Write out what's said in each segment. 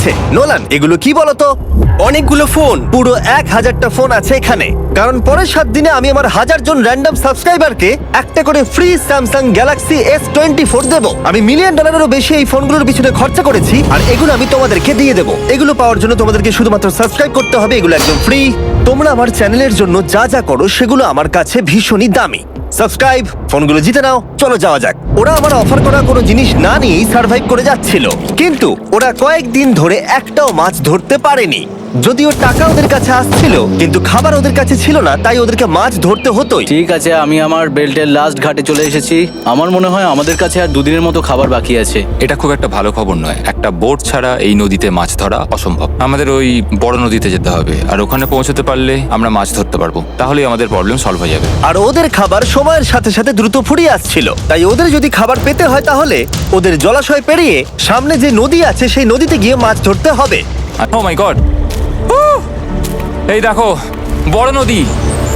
যাচ্ছে। নোলান, এগুলো কি বলতো? অনেকগুলো ফোন। পুরো 1000টা ফোন আছে এখানে, কারণ পরের 7 দিনে আমি আমার 1000 জন র্যান্ডম সাবস্ক্রাইবারকে একটা করে ফ্রি স্যামসাং গ্যালাক্সি S24 দেব। আমি $1 মিলিয়নেরও বেশি এই ফোনগুলোর পিছনে খরচা করেছি, আর এগুলো আমি তোমাদেরকে দিয়ে দেবো। এগুলো পাওয়ার জন্য তোমাদেরকে শুধুমাত্র সাবস্ক্রাইব করতে হবে, এগুলো একদম ফ্রি। তোমরা আমার চ্যানেলের জন্য যা যা করো সেগুলো আমার কাছে ভীষণই দামি। সাবস্ক্রাইব, ফোনগুলো জিতে নাও। চলো যাওয়া যাক। ওরা আমার অফার করা কোনো জিনিস না নিয়েই সার্ভাইভ করে যাচ্ছিল, কিন্তু ওরা কয়েকদিন ধরে একটাও মাছ ধরতে পারেনি। যদিও টাকা ওদের কাছে আসছিল, কিন্তু খাবার ওদের কাছে ছিল না, তাই ওদেরকে মাছ ধরতে হতোই। ঠিক আছে, আমি আমার বেল্টের লাস্ট ঘাটে চলে এসেছি। আমার মনে হয় আমাদের কাছে আর 2 দিনের মতো খাবার বাকি আছে। এটা খুব একটা ভালো খবর নয়। একটা বোট ছাড়া এই নদীতে মাছ ধরা অসম্ভব। আমাদের ওই বড় নদীতে যেতে হবে, আর ওখানে পৌঁছতে পারলে আমরা মাছ ধরতে পারবো। তাহলেই আমাদের প্রবলেম সলভ হয়ে যাবে। আর ওদের খাবার সময়ের সাথে সাথে দ্রুত ফুরিয়ে আসছিল, তাই ওদের যদি খাবার পেতে হয় তাহলে ওদের জলাশয় পেরিয়ে সামনে যে নদী আছে সেই নদীতে গিয়ে মাছ ধরতে হবে। ও মাই গড, এই দেখো বড় নদী।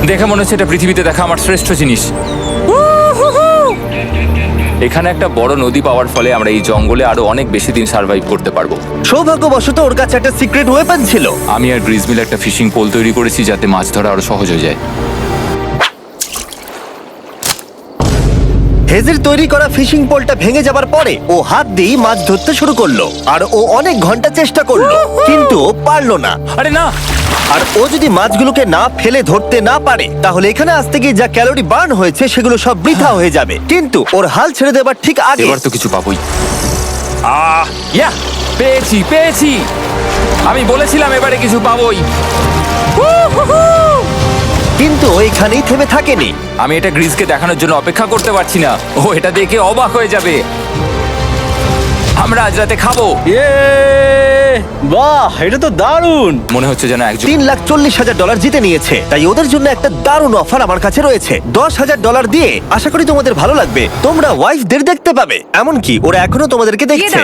দেখে মনে হচ্ছে এটা পৃথিবীতে দেখা আমার শ্রেষ্ঠ জিনিস। এখানে একটা বড় নদী পাওয়ার ফলে আমরা এই জঙ্গলে আরো অনেক বেশি দিন সার্ভাইভ করতে পারবো। সৌভাগ্যবশত ওর কাছে একটা সিক্রেট ওয়েপন ছিল। আমি আর গ্রিজমিল একটা ফিশিং পোল তৈরি করেছি যাতে মাছ ধরা আরো সহজ হয়ে যায়। হেজের তৈরি করা ফিশিং পোলটা ভেঙে যাবার পরে ও হাত দিয়ে মাছ ধরতে শুরু করলো, আর ও অনেক ঘন্টা চেষ্টা করলো, কিন্তু ও পারলো না। আরে না, আর ও যদি মাছগুলোকে না ফেলে ধরতে না পারে তাহলে এখানে আসতে গিয়ে যা ক্যালোরি বার্ন হয়েছে সেগুলো সব বৃথা হয়ে যাবে। কিন্তু ওর হাল ছেড়ে দেবার ঠিক আগে এবার তো কিছু পাবোই। ইয়া, পেয়েছি পেয়েছি। আমি বলেছিলাম এবারে কিছু পাবোই। কিন্তু ও এখানেই থেমে থাকেনি। আমি এটা গ্রিজকে দেখানোর জন্য অপেক্ষা করতে পারছি না। ও এটা দেখে অবাক হয়ে যাবে। আমরা আজ রাতে খাবো। বাহ, এটা তো দারুণ। মনে হচ্ছে যেন একজন $3,40,000 জিতে নিয়েছে, তাই ওদের জন্য একটা দারুণ অফার আমার কাছে রয়েছে। $10,000 দিয়ে আশা করি তোমাদের ভালো লাগবে। তোমরা ওয়াইফদের দেখতে পাবে, এমনকি ওরা এখনো তোমাদেরকে দেখছে।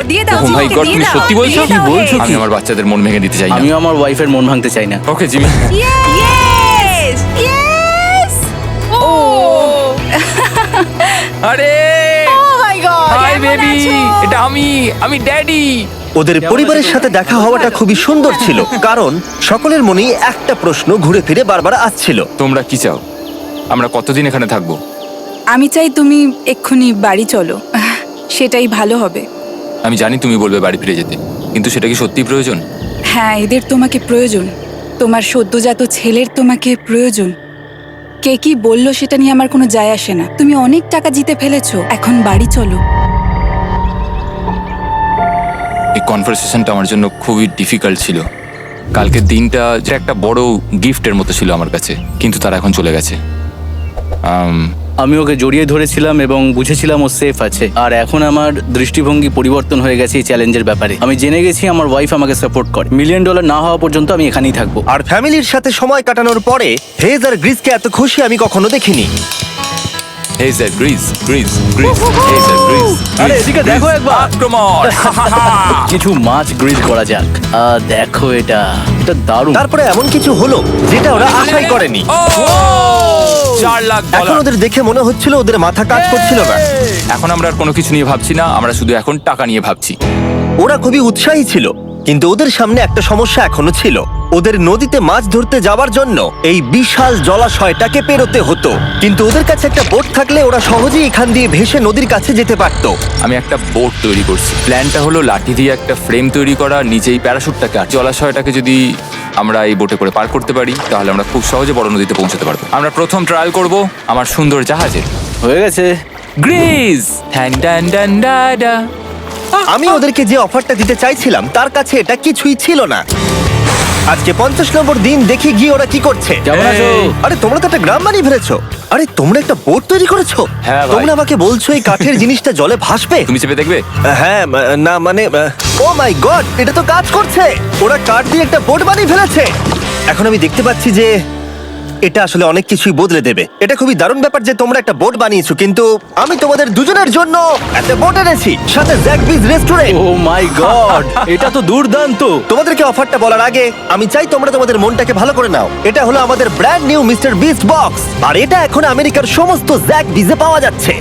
ও মাই গড, তুমি সত্যি বলছো? কি বলছো? আমি আমার বাচ্চাদের মন ভেঙে দিতে চাই না। আমিও আমার ওয়াইফের মন ভাঙতে চাই না। Okay Jimmy. Yes! Yes! Oh! আরে Oh my God! হাই কেমন বেবি, আছো? এটা আমি ড্যাডি। ওদের পরিবারের সাথে দেখা হওয়াটা খুবই সুন্দর ছিল, কারণ সকলের মনেই একটা প্রশ্ন ঘুরে ফিরে বারবার আসছিল। তোমরা কি চাও? আমরা কতদিন এখানে থাকবো? আমি চাই তুমি এক্ষুনি বাড়ি চলো, সেটাই ভালো হবে। আমি জানি তুমি বলবে বাড়ি ফিরে যেতে, কিন্তু সেটা কি সত্যি প্রয়োজন? হ্যাঁ, এদের তোমাকে প্রয়োজন। তোমার সদ্যজাত ছেলের তোমাকে প্রয়োজন। কে কি বললো সেটা নিয়ে আমার কোনো যায় আসে না। তুমি অনেক টাকা জিতে ফেলেছো, এখন বাড়ি চলো। এই কনভারসেশনটা আমার জন্য খুবই ডিফিকাল্ট ছিল। কালকের দিনটা যে একটা বড় গিফটের মতো ছিল আমার কাছে, কিন্তু তারা এখন চলে গেছে। আমি ওকে জড়িয়ে ধরেছিলাম এবং বুঝেছিলাম ও সেফ আছে। আর এখন আমার দৃষ্টিভঙ্গি পরিবর্তন হয়ে গেছে এই চ্যালেঞ্জের ব্যাপারে। আমি জেনে গেছি আমার ওয়াইফ আমাকে সাপোর্ট করে। $1 মিলিয়ন না হওয়া পর্যন্ত আমি এখানেই থাকবো। আর ফ্যামিলির সাথে সময় কাটানোর পরে হেজ আর গ্রিসকে এত খুশি আমি কখনো দেখিনি। এই স্যার, গ্রিজ গ্রিজ গ্রিজ, এই স্যার গ্রিজ। আরে এদিকে দেখো একবার। আক্রমণ। কিছু মাছ গ্রিল করা যাক। দেখো এটা দারুণ। তারপরে এমন কিছু হলো যেটা ওরা আশাই করেনি। ও, 4 লাখ এখন ডলার। ওদের দেখে মনে হচ্ছিল ওদের মাথা কাজ করছিল না। এখন আমরা আর কোনো কিছু নিয়ে ভাবছি না, আমরা শুধু এখন টাকা নিয়ে ভাবছি। ওরা খুবই উৎসাহী ছিল, কিন্তু ওদের সামনে একটা সমস্যা এখনো ছিল। ওদের নদীতে মাছ ধরতে যাওয়ার জন্য এই বিশাল জলাশয়টাকে পেরোতে হতো, কিন্তু ওদের কাছে একটা বোট থাকলে ওরা সহজেই এখান দিয়ে ভেসে নদীর কাছে যেতে পারতো। আমি একটা বোট তৈরি করছি। প্ল্যানটা হলো লাঠি দিয়ে একটা ফ্রেম তৈরি করা, নিচেই প্যারাশুটটাকে আর জলাশয়টাকে যদি আমরা এই বোটে করে পার করতে পারি তাহলে আমরা খুব সহজে বড় নদীতে পৌঁছতে পারবো। আমরা প্রথম ট্রায়াল করব আমার সুন্দর জাহাজে। হয়ে গেছে। গ্রিজ ট্যান ট্যান ট্যান ডাডা। আমি ওদেরকে যে অফারটা দিতে চাইছিলাম তার কাছে এটা কিছুই ছিল না। আজকে 50 নম্বর দিন, দেখি গিয়ে ওরা কি করছে। কেমন আছো? আরে তোমরা তো একটা গ্রাম বানিয়ে ফেলেছো। আরে তোমরা একটা বোট তৈরি করেছো? হ্যাঁ ভাই। তোমরা আমাকে বলছো এই কাঠের জিনিসটা জলে ভাসবে? তুমি চেপে দেখবে? হ্যাঁ, না মানে ও মাই গড, এটা তো কাজ করছে। ওরা কাঠ দিয়ে একটা বোট বানিয়ে ফেলেছে। এখন আমি দেখতে পাচ্ছি যে এটা আসলে অনেক কিছুই বদলে দেবে। এটা খুবই দারুণ ব্যাপার যে তোমরা একটা বোট বানিয়েছো, কিন্তু আমি তোমাদের দুজনের জন্য একটা বোট এনেছি, সাথে জ্যাকবিজ রেস্টুরেন্ট। ও মাই গড, এটা তো দুর্দান্ত। তোমাদেরকে অফারটা বলার আগে আমি চাই তোমরা তোমাদের মনটাকে ভালো করে নাও। এটা হলো আমাদের brand new Mister Beast box, আর এটা এখন আমেরিকার সমস্ত জ্যাকবিজে পাওয়া যাচ্ছে।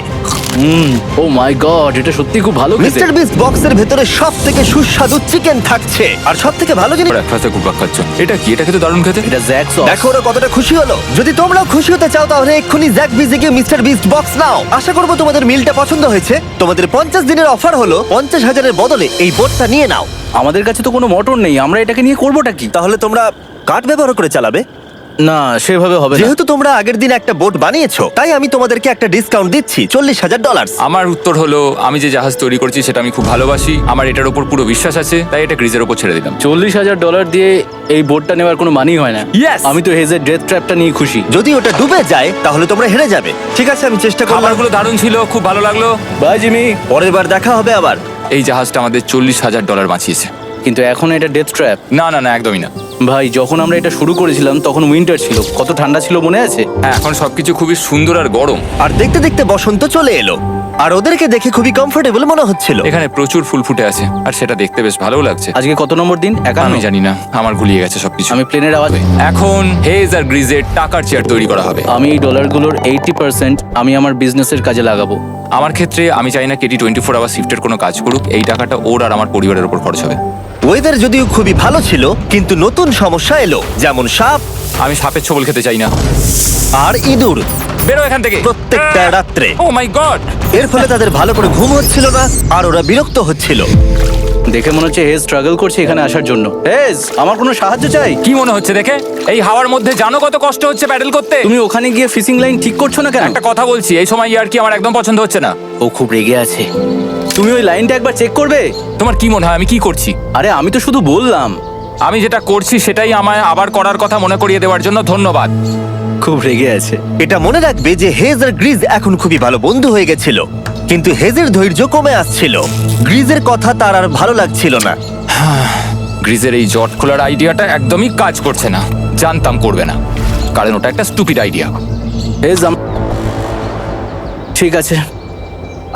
ও মাই গড, এটা সত্যি খুব ভালো খেতে। মিস্টার বিস্ট বক্সের ভেতরে সব থেকে সুস্বাদু চিকেন থাকছে, আর সব থেকে ভালো জিনিস এক ফাঁসে ঘুরপাক খাচ্ছ। এটা কি? এটা খেতে দারুণ খেতে। এটা জ্যাক সস। দেখো ওরা কতটা খুশি হলো। যদি তোমরাও খুশি হতে চাও তাহলে এক্ষুনি জ্যাক বিজে গিয়ে মিস্টার বিস্ট বক্স নাও। আশা করবো তোমাদের মিলটা পছন্দ হয়েছে। তোমাদের 50 দিনের অফার হলো 50,000-এর বদলে এই বোটটা নিয়ে নাও। আমাদের কাছে তো কোনো মোটর নেই, আমরা এটাকে নিয়ে করবোটা কি? তাহলে তোমরা কাঠ ব্যবহার করে চালাবে। না, সেভাবে হবে না। যেহেতু তোমরা আগের দিন একটা বোট বানিয়েছো, তাই আমি তোমাদেরকে একটা ডিসকাউন্ট দিচ্ছি, $40,000। আমার উত্তর হলো, আমি যে জাহাজ তৈরি করছি সেটা আমি খুব ভালোবাসি, আমার এটার উপর পুরো বিশ্বাস আছে, তাই এটা গ্রিজের উপর ছেড়ে দিলাম। $40,000 দিয়ে এই বোটটা নেওয়ার কোনো মানেই হয় না। Yes! আমি তো হেজের ডেথ ট্র্যাপটা নিয়ে খুশি। যদি ওটা ডুবে যায় তাহলে তোমরা হেরে যাবে। ঠিক আছে, আমি চেষ্টা করলাম। খাবারগুলো দারুণ ছিল, খুব ভালো লাগলো। Bye Jimmy. পরের বার দেখা হবে আবার। এই জাহাজটা আমাদের $40,000 বাঁচিয়েছে। কিন্তু এখন এটা ডেথ ট্র্যাপ। না না না, একদমই না। ভাই, যখন আমরা এটা শুরু করেছিলাম তখন উইন্টার ছিল, কত ঠান্ডা ছিল মনে আছে? হ্যাঁ, এখন সবকিছু খুবই সুন্দর আর গরম। আর দেখতে দেখতে বসন্ত চলে এলো, আর ওদেরকে দেখে খুবই কমফোর্টেবল মনে হচ্ছিল। এখানে প্রচুর ফুল ফুটে আছে, আর সেটা দেখতে বেশ ভালোও লাগছে। আজকে কত নম্বর দিন? 51? আমি জানি না, আমার গুলিয়ে গেছে সবকিছু। আমি প্লেনের আওয়াজ। এখন হেজ আর গ্রিজের টাকার চেয়ার তৈরি করা হবে। আমি এই ডলারগুলোর 80% আমি আমার বিজনেসের কাজে লাগাবো। আমার ক্ষেত্রে আমি চাই না কেটি 24 আওয়ার শিফটের কোনো কাজ করুক। এই টাকাটা ওর আর আমার পরিবারের উপর খরচ হবে। ওয়েদার যদিও খুবই ভালো ছিল, কিন্তু নতুন সমস্যা এলো, যেমন সাপ আমি সাপের ছোবল খেতে চাই না। আর ইঁদুর বেরো এখান থেকে প্রত্যেকটা রাত্রে। ও মাই গড! এর ফলে তাদের ভালো করে ঘুম হচ্ছিল না, আর ওরা বিরক্ত হচ্ছিল। দেখে মনে হচ্ছে হেজ স্ট্রাগল করছে এখানে আসার জন্য। হেজ, আমার কোনো সাহায্য চাই? কি মনে হচ্ছে দেখে? এই হাওয়ার মধ্যে জানো কত কষ্ট হচ্ছে প্যাডেল করতে? তুমি ওখানে গিয়ে ফিশিং লাইন ঠিক করছো না কেন? একটা কথা বলছি, এই সময় আর কি আমার একদম পছন্দ হচ্ছে না। ও খুব রেগে আছে। তুমি ওই লাইনটা একবার চেক করবে? তোমার কি মনে হয় আমি কি করছি? আরে আমি তো শুধু বললাম। আমি যেটা করছি সেটাই আমায় আবার করার কথা মনে করিয়ে দেওয়ার জন্য ধন্যবাদ। খুব রেগে আছে। এটা মনে রাখবে যে হেজ আর গ্রিজ এখন খুবই ভালো বন্ধু হয়ে গেছিল, কিন্তু হেজের ধৈর্য কমে আসছিল। গ্রিজের কথা তার আর ভালো লাগছিল না। গ্রিজের এই জট খোলার আইডিয়াটা একদমই কাজ করছে না। জানতাম করবে না, কারণ ওটা একটা স্টুপিড আইডিয়া। হেজ, ঠিক আছে।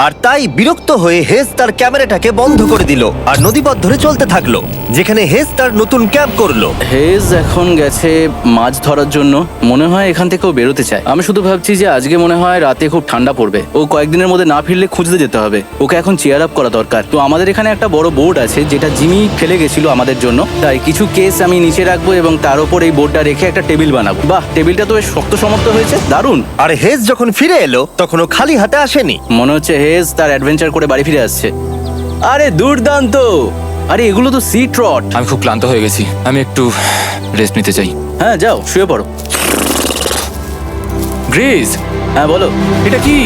আর তাই বিরক্ত হয়ে হেজ তার ক্যামেরাটাকে বন্ধ করে দিল আর নদীপথ ধরে চলতে থাকলো, যেখানে হেজ তার নতুন ক্যাম্প করলো। হেজ এখন গেছে মাছ ধরার জন্য। মনে হয় এখান থেকেও বেরোতে চায়। আমি শুধু ভাবছি যে আজকে মনে হয় রাতে খুব ঠান্ডা পড়বে। ও কয়েকদিনের মধ্যে না ফিরলে খুঁজতে যেতে হবে। ওকে এখন চেয়ার আপ করা দরকার। তো আমাদের এখানে একটা বড় বোর্ড আছে যেটা জিমি ফেলে গেছিল আমাদের জন্য, তাই কিছু কেস আমি নিচে রাখবো এবং তার উপর এই বোর্ডটা রেখে একটা টেবিল বানাবো। বাহ, টেবিলটা তো বেশ শক্ত সমর্থ হয়েছে, দারুণ। আর হেজ যখন ফিরে এলো তখন ও খালি হাতে আসেনি। মনে হচ্ছে হেজ তার অ্যাডভেঞ্চার করে বাড়ি ফিরে আসছে। আরে দুর্দান্ত! আরে এগুলো তো সি ট্রট। আমি খুব ক্লান্ত হয়ে গেছি, আমি একটু রেস্ট নিতে চাই। হ্যাঁ, যাও শুয়ে পড়ো। গ্রিজ, হ্যাঁ বলো। এটা কি?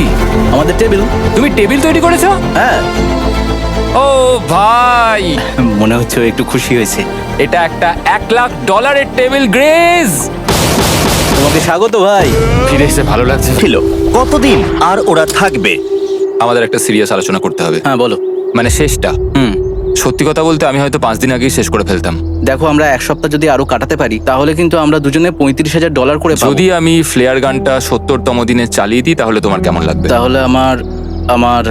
আমাদের টেবিল। তুমি টেবিল তৈরি করেছো? হ্যাঁ, ও ভাই, মনে হচ্ছে ও একটু খুশি হয়েছে। এটা একটা $1,00,000 টেবিল। গ্রিজ, তোমাকে স্বাগত ভাই। ফিরে এসে ভালো লাগছে। ছিল কতদিন আর ওরা থাকবে? আমাদের একটা সিরিয়াস আলোচনা করতে হবে, হ্যাঁ বলো। মানে শেষটা। সত্যি কথা বলতে আমি হয়তো 5 দিন আগেই শেষ করে ফেলতাম। দেখো, আমরা এক সপ্তাহ যদি আরো কাটাতে পারি তাহলে কিন্তু আমরা দুজনে $35,000 করে পাবো। যদি আমি ফ্লেয়ার গানটা 70তম দিনে চালিয়ে দিই তাহলে তোমার কেমন লাগবে? তাহলে আমার আমার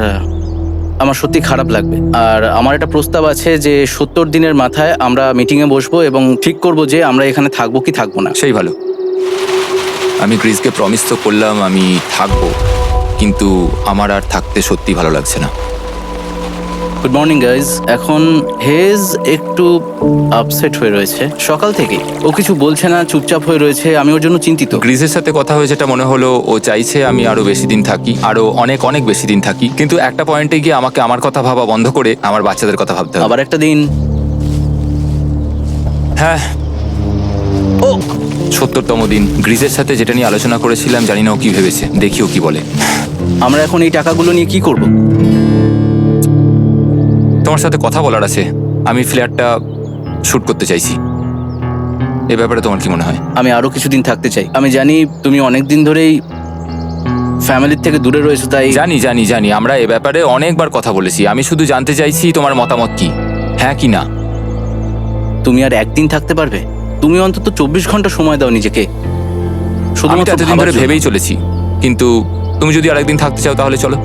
আমার সত্যি খারাপ লাগবে। আর আমার একটা প্রস্তাব আছে যে 70 দিনের মাথায় আমরা মিটিং এ বসবো এবং ঠিক করব যে আমরা এখানে থাকবো কি থাকবো না। সেই ভালো। আমি গ্রিজকে প্রমিস তো করলাম আমি থাকবো, কিন্তু আমার আর থাকতে সত্যি ভালো লাগছে না। Good morning guys. এখন হেজ একটু আপসেট হয়ে রয়েছে সকাল থেকে। ও কিছু বলছে না, চুপচাপ হয়ে রয়েছে। আমি ওর জন্য চিন্তিত। গ্রিজের সাথে কথা হয়ে যেটা মনে হলো, ও চাইছে আমি আরো বেশি দিন থাকি, আরো অনেক অনেক বেশি দিন থাকি। কিন্তু একটা পয়েন্টে গিয়ে আমাকে আমার কথা ভাবা বন্ধ করে আমার বাচ্চাদের কথা ভাবতে হবে। আবার একটা দিন। হ্যাঁ, ও 70তম দিন। গ্রিজের সাথে যেটা নিয়ে আলোচনা করেছিলাম, জানি না ও কি ভেবেছে, দেখি ও কি বলে। আমরা এখন এই টাকাগুলো নিয়ে কি করব? তোমার সাথে কথা বলার আছে। আমি ফ্ল্যাটটা শুট করতে চাইছি। এ ব্যাপারে তোমার কি মনে হয়? আমি আরো কিছুদিন থাকতে চাই। আমি জানি তুমি অনেক দিন ধরেই ফ্যামিলির থেকে দূরে রয়েছো, তাই জানি জানি জানি, আমরা এ ব্যাপারে অনেকবার কথা বলেছি। আমি শুধু জানতে চাইছি তোমার মতামত কি, হ্যাঁ কি না। তুমি আর একদিন থাকতে পারবে? তুমি অন্তত 24 ঘন্টা সময় দাও নিজেকে। আমি শুধুমাত্র তো এতদিন ভাবার ধরে জন্য। ভেবেই চলেছি, কিন্তু তুমি যদি আরেকদিন থাকতে চাও তাহলে চলো।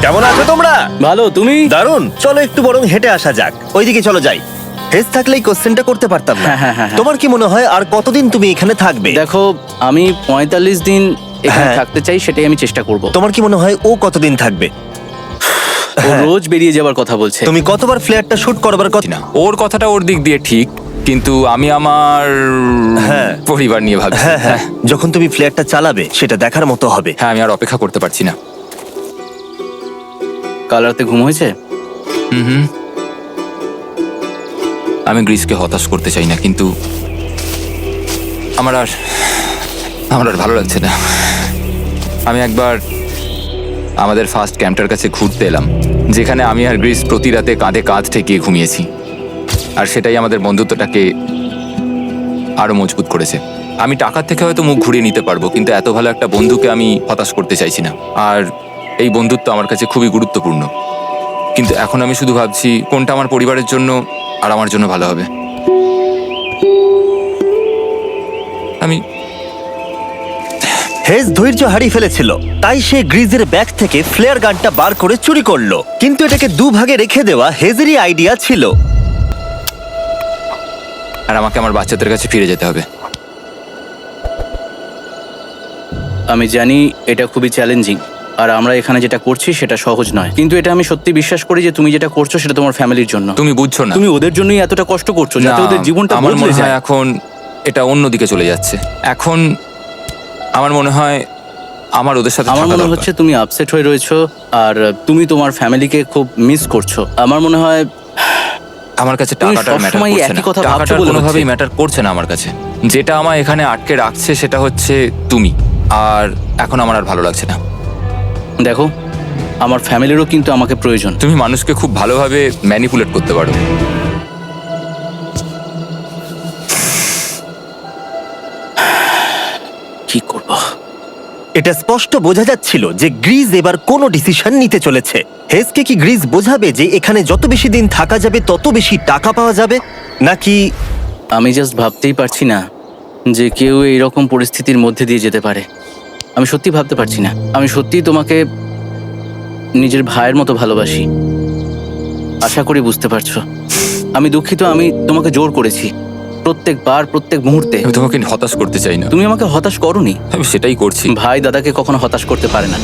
কেমন আছো তোমরা? ভালো, তুমি? দারুণ। চলো একটু বরং হেঁটে আসা যাক, ওইদিকে চলো যাই। হেজ থাকলে এই কোশ্চেনটা করতে পারতাম না। হ্যাঁ। তোমার কি মনে হয় আর কতদিন তুমি এখানে থাকবে? দেখো, আমি 45 দিন এখানে হ্যাঁ। থাকতে চাই, সেটাই আমি চেষ্টা করব। তোমার কি মনে হয় ও কতদিন থাকবে? ও রোজ বেরিয়ে যাবার কথা বলছে। তুমি কতবার ফ্লেয়ারটা শুট করবার কথা? না, ওর কথাটা ওর দিক দিয়ে ঠিক, কিন্তু আমি আমার হ্যাঁ। পরিবার নিয়ে ভাবছি। হ্যাঁ, যখন তুমি ফ্লেয়ারটা চালাবে সেটা দেখার মতো হবে। হ্যাঁ, আমি আর অপেক্ষা করতে পারছি না। কাল রাতে ঘুম হয়েছে? হুম। আমি গ্রিসকে হতাশ করতে চাই না, কিন্তু আমার আর ভালো লাগছে না। আমি একবার আমাদের ফার্স্ট ক্যাম্পটার কাছে ঘুরতে এলাম, যেখানে আমি আর গ্রিস প্রতি রাতে কাঁধে কাঁধ ঠেকিয়ে ঘুমিয়েছি, আর সেটাই আমাদের বন্ধুত্বটাকে আরো মজবুত করেছে। আমি টাকার থেকে হয়তো মুখ ঘুরিয়ে নিতে পারবো, কিন্তু এত ভালো একটা বন্ধুকে আমি হতাশ করতে চাইছি না। আর এই বন্ধুত্ব আমার কাছে খুবই গুরুত্বপূর্ণ, কিন্তু এখন আমি শুধু ভাবছি কোনটা আমার পরিবারের জন্য আর আমার জন্য ভালো হবে। আমি হেজ ধৈর্য হারিয়ে ফেলেছিল, তাই সে গ্রিজের ব্যাগ থেকে ফ্লেয়ার গানটা বার করে চুরি করলো। কিন্তু এটাকে দুভাগে রেখে দেওয়া হেজেরই আইডিয়া ছিল। আর আমাকে আমার বাচ্চাদের কাছে ফিরে যেতে হবে। আমি জানি এটা খুবই চ্যালেঞ্জিং, আর আমরা এখানে যেটা করছি সেটা সহজ নয়, কিন্তু এটা আমি সত্যি বিশ্বাস করি যে তুমি যেটা করছো সেটা তোমার ফ্যামিলির জন্য। তুমি বুঝছো না, তুমি ওদের জন্যই এতটা কষ্ট করছো, যাতে না, ওদের জীবনটা আমার বদলে মনে হয় যায়। এখন এটা অন্যদিকে চলে যাচ্ছে। এখন আমার মনে হয় আমার ওদের সাথে আমার থাকা মনে দরকার। হচ্ছে তুমি আপসেট হয়ে রয়েছো, আর তুমি তোমার ফ্যামিলিকে খুব মিস করছো। আমার মনে হয় আমার কাছে তুমি টাকাটা ম্যাটার সবসময় করছে একই না। কথা ভাবছো টাকাটা বলে কোনোভাবেই হচ্ছে। ম্যাটার করছে না আমার কাছে। যেটা আমায় এখানে আটকে রাখছে সেটা হচ্ছে তুমি, আর এখন আমার আর ভালো লাগছে না। দেখো, আমার ফ্যামিলিরও কিন্তু আমাকে প্রয়োজন। তুমি মানুষকে খুব ভালোভাবে ম্যানিপুলেট করতে পারো। কি করব? এটা স্পষ্ট বোঝা যাচ্ছিল যে গ্রিজ এবার কোনো ডিসিশন নিতে চলেছে। হেজকে কি গ্রিজ বোঝাবে যে এখানে যত বেশি দিন থাকা যাবে তত বেশি টাকা পাওয়া যাবে, নাকি আমি জাস্ট ভাবতেই পারছি না যে কেউ এইরকম পরিস্থিতির মধ্যে দিয়ে যেতে পারে। আমি সত্যি ভাবতে পারছি না। আমি সত্যিই তোমাকে নিজের ভাইয়ের মতো ভালোবাসি। আশা করি বুঝতে পারছো। আমি দুঃখিত, আমি তোমাকে জোর করেছি প্রত্যেকবার, প্রত্যেক মুহূর্তে। আমি তোমাকে হতাশ করতে চাই না, তুমি আমাকে হতাশ করোনি। আমি সেটাই করছি। ভাই দাদাকে কখনো হতাশ করতে পারে না,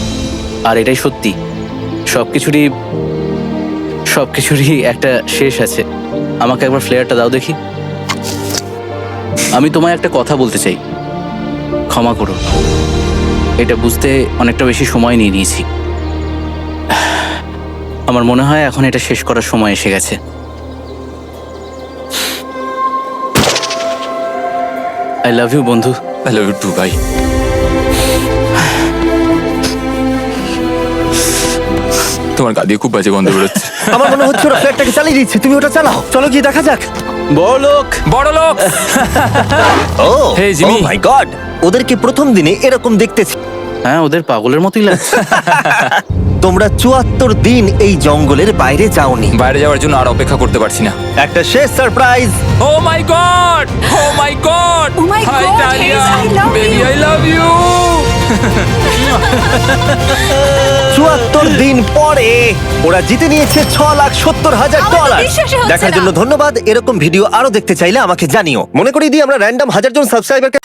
আর এটাই সত্যি। সবকিছুরই একটা শেষ আছে। আমাকে একবার ফ্লেয়ারটা দাও দেখি। আমি তোমায় একটা কথা বলতে চাই, ক্ষমা করো। এটা বুঝতে অনেকটা বেশি সময় নিয়ে নিয়েছি। আমার মনে হয় এখন এটা শেষ করার সময় এসে গেছে। আই লাভ ইউ বন্ধু। আই লাভ ইউ টু ভাই। তোমার গা দিয়ে খুব বাজে গন্ধ বেরোচ্ছে। আমার মনে হচ্ছে ওরা ফ্ল্যাটটাকে চালিয়ে দিচ্ছে। তুমি ওটা চালাও, চলো গিয়ে দেখা যাক। বড়লোক। বড় লোক। ও Hey, Jimmy. মাই গড, ওদেরকে প্রথম দিনে এরকম দেখতেছি। হ্যাঁ, ওদের পাগলের মতোই লাগছে। তোমরা 74 দিন এই জঙ্গলের বাইরে যাওনি। বাইরে যাওয়ার জন্য আর অপেক্ষা করতে পারছি না। একটা শেষ surprise. Oh my God, oh my God, Oh my hi God, Dalia, Hayes, I love baby you. I love you. 74 দিন পরে ওরা জিতে নিয়েছে $6,70,000। আমার তো বিশ্বাসই হচ্ছে দেখার না। জন্য ধন্যবাদ। এরকম ভিডিও আরো দেখতে চাইলে আমাকে জানিও। মনে করিয়ে দিই, আমরা র্যান্ডম 1000 জন সাবস্ক্রাইবারকে